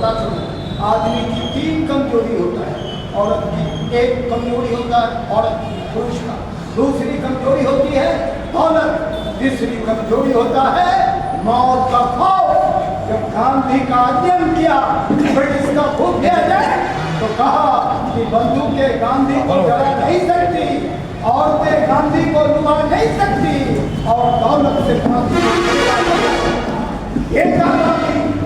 बता चलूं, आदमी की 3 कमजोरी होता है, औरत की 1 कमजोरी होता है, औरत की पुरुष का, दूसरी कमजोरी होती है दौलत, तीसरी कमजोरी होता है मौत का खौफ। जब गांधी का अध्ययन किया ब्रिटिश का भूख किया जाए तो कहा कि बंदूकें गांधी को जला नहीं सकती, औरतें गांधी को लुभा नहीं सकती, और दौलत से गांधी को ये कहा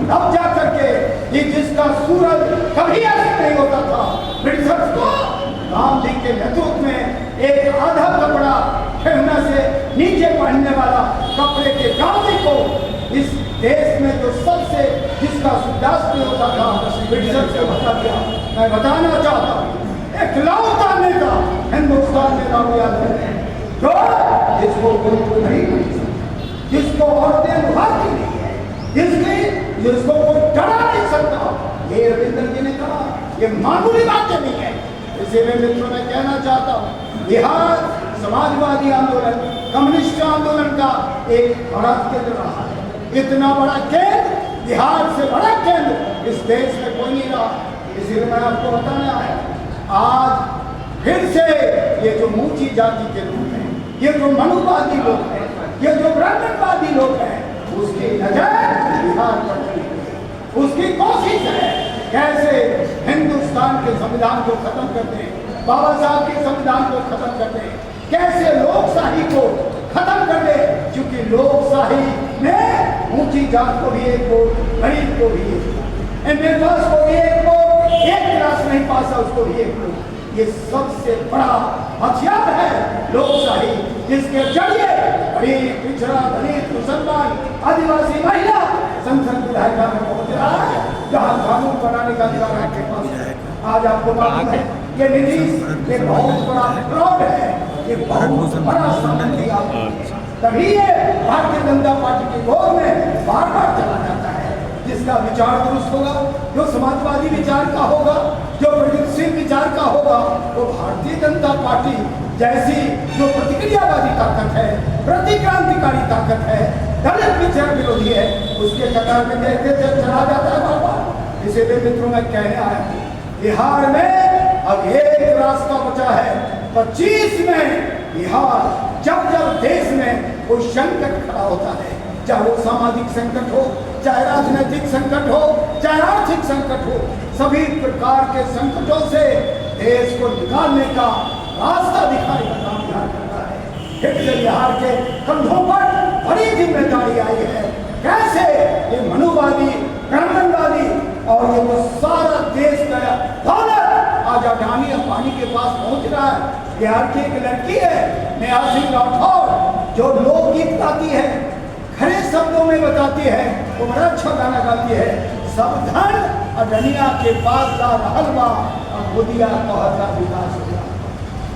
तब जा करके कि जिसका सूरज कभी ऐसा नहीं होता था, ब्रिटिशर्स को गांधी के नेतृत्व में एक आधा कपड़ा खेलने से नीचे पहनने वाला कपड़े के गांधी को इस देश में जो सबसे जिसका सूर्यास्त नहीं होता था, ब्रिटिशर्स को बता दिया। मैं बताना चाहता हूँ, इकलौता नेता हिंदुस्तान में राहुल यादव है जो जिसको कोई नहीं बनी सकता, जिसको औरतें लुभाती नहीं है, जिसको कोई डरा नहीं सकता। ये रविंद्र जी ने कहा, ये मामूली बातें नहीं है। इसीलिए मित्रों मैं कहना चाहता हूँ, बिहार समाजवादी आंदोलन, कम्युनिस्ट आंदोलन का एक बड़ा केंद्र रहा है। इतना बड़ा केंद्र, बिहार से बड़ा केंद्र इस देश में कोई नहीं रहा। इसीलिए मैं आपको बताने आया, आज फिर से ये जो ऊंची जाति के लोग हैं, ये जो मनुवादी लोग हैं, ये जो ब्राह्मणवादी लोग हैं, उसकी नजर बिहार पर नहीं है। उसकी कोशिश है कैसे हिंदुस्तान के संविधान को खत्म करते हैं, बाबा साहब के संविधान को खत्म करते हैं, कैसे लोकशाही को खत्म कर दे। क्योंकि लोकशाही में ऊंची जात को भी एक वोट, गरीब को भी एक वोट, एमए पास को भी एक वोट, एक क्लास नहीं पास है उसको भी एक वोट। ये सबसे बड़ा हथियार है लोकशाही, जिसके जरिए गरीब, पिछड़ा, दलित, मुसलमान, आदिवासी महिला संसद विधायिका में पहुंच रहा है, जहां कानून बनाने का अधिकार आपके पास है। आज आपको मालूम है ये नीतीश एक बहुत बड़ा फ्रॉड है, ये बहुत बड़ा संबंधी आपको, तभी ये भारतीय जनता पार्टी की गोद में बार बार चला जाता है। जिसका विचार दुरुस्त होगा, जो समाजवादी विचार का होगा, जो प्रगतिशील विचार का होगा, वो भारतीय जनता पार्टी जैसी जो प्रतिक्रियावादी ताकत है, प्रतिक्रांतिकारी ताकत है, दलित विचार विरोधी है, उसके कतार में देखते चला जाता है बार बार। इसीलिए मित्रों मैं कहने आया हूँ, बिहार में अब एक रास्ता बचा है। 25 में बिहार जब जब देश में कोई संकट खड़ा होता है, चाहे वो सामाजिक संकट हो, चाहे राजनीतिक संकट हो, चाहे आर्थिक संकट हो, सभी प्रकार के संकटों से देश को निकालने का रास्ता दिखाने का काम बिहार करता है। फिर से बिहार के कंधों पर बड़ी जिम्मेदारी आई है। कैसे ये मनुवादी, ब्राह्मणवादी और ये तो सारा देश का दौलत आज अडानी अंबानी के पास पहुंच रहा है। बिहार की एक लड़की है नेहा सिंह राठौर, जो लोकगीत गाती है, खरे शब्दों में बताती है, वो बड़ा अच्छा गाना गाती है, सब धन अडनिया के पास जा रहल बा और मोदिया कहता विकास होगा।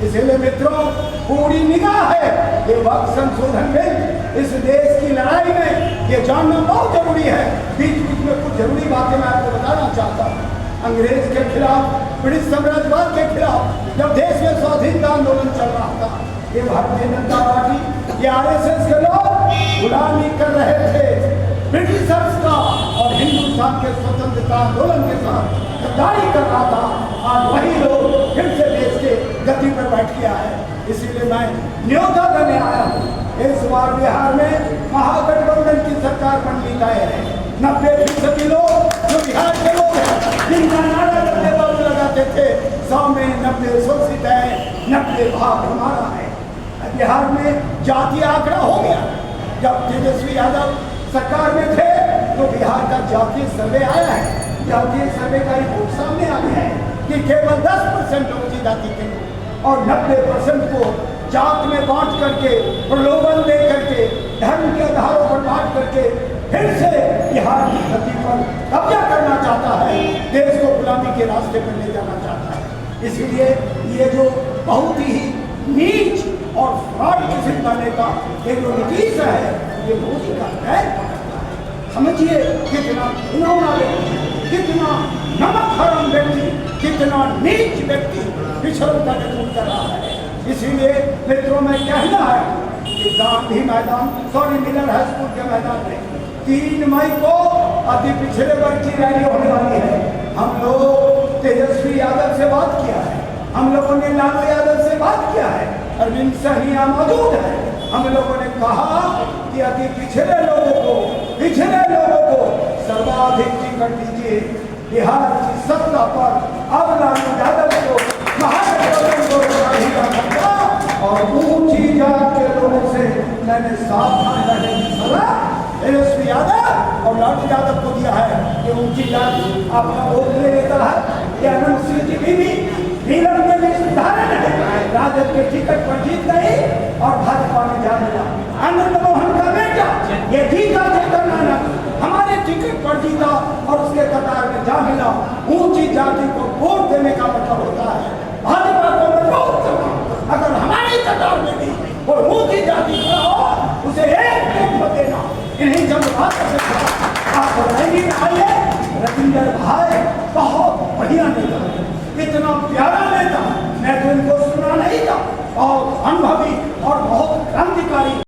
इसलिए मित्रों पूरी निगाह है, ये वक्त संशोधन बिल इस देश की लड़ाई में ये जानना बहुत जरूरी है। बीच बीच में कुछ जरूरी बातें मैं आपको बताना चाहता हूँ। अंग्रेज के खिलाफ, ब्रिटिश साम्राज्यवाद के खिलाफ जब देश में स्वाधीनता आंदोलन चल रहा था, ये भारतीय जनता पार्टी, ये आरएसएस के लोग गुलामी कर रहे थे ब्रिटिशर्स का और हिंदुस्तान के स्वतंत्रता आंदोलन के साथ गद्दारी कर रहा था। आज वही लोग फिर से देश के गति पर बैठ गया है। इसीलिए मैं न्योता करने आया हूँ, इस बार बिहार में महागठबंधन की सरकार बननी तय है। 90% लोग जो बिहार के लोग हैं, जिनका नारा करने वाले लगाते थे 100 में 90 शोषित है, 90 भाग हमारा है। बिहार में जातीय आंकड़ा हो गया। जब तेजस्वी यादव सरकार में थे तो बिहार का जातीय सर्वे आया है। जातीय सर्वे का रिपोर्ट सामने आ गया है कि केवल 10% ऊंची जाति के लोग और 90% को जात में बांट करके, प्रलोभन दे करके, धर्म के आधारों पर बांट करके फिर से बिहार की धरती पर कब्जा करना चाहता है, देश को गुलामी के रास्ते पर ले जाना चाहता है। इसीलिए ये जो बहुत ही नीच और फ्रॉड किस्म का नेता ये जो नीतीश है, ये मोदी का पैर पकड़ता है। समझिए कितना घिनौना व्यक्ति, कितना नमक हराम व्यक्ति, कितना नीच व्यक्ति पिछड़ों का नेतृत्व कर रहा है। इसीलिए मित्रों में कहना है कि गांधी मैदान, मिलर हाई स्कूल के मैदान में 3 मई को अति पिछड़े वर्ग की रैली होने वाली है। हम लोग तेजस्वी यादव से बात किया है, हम लोगों ने लालू यादव से बात किया है, अरविंद सहनिया मौजूद है। हम लोगों ने कहा कि अति पिछड़े लोगों को सर्वाधिक टिकट दीजिए। बिहार की सत्ता पर अब लालू यादव को महागठबंधन को बढ़ाने का मौका और ऊंची जात के लोगों से मैंने सावधान रहने की सलाह तेजस्वी यादव और लालू यादव को दिया है कि ऊंची जात आपका वोट ले लेता है। ये अनंत सिंह जी भी नीलम में भी उदाहरण है। राजद के टिकट पर जीत गई और भाजपा में जा मिला। आनंद मोहन का बेटा ये जीता चेतन नानक हमारे टिकट पर जीता और उसके कतार में जा मिला। ऊंची जाति को वोट देने का मतलब होता है भाजपा को मजबूत करना। अगर हमारी कतार में भी कोई ऊंची जाति खड़ा हो उसे एक वोट देना। इन्हीं जज्बात से आप आइए रविंदर भाई बहुत बढ़िया नेता, इतना प्यारा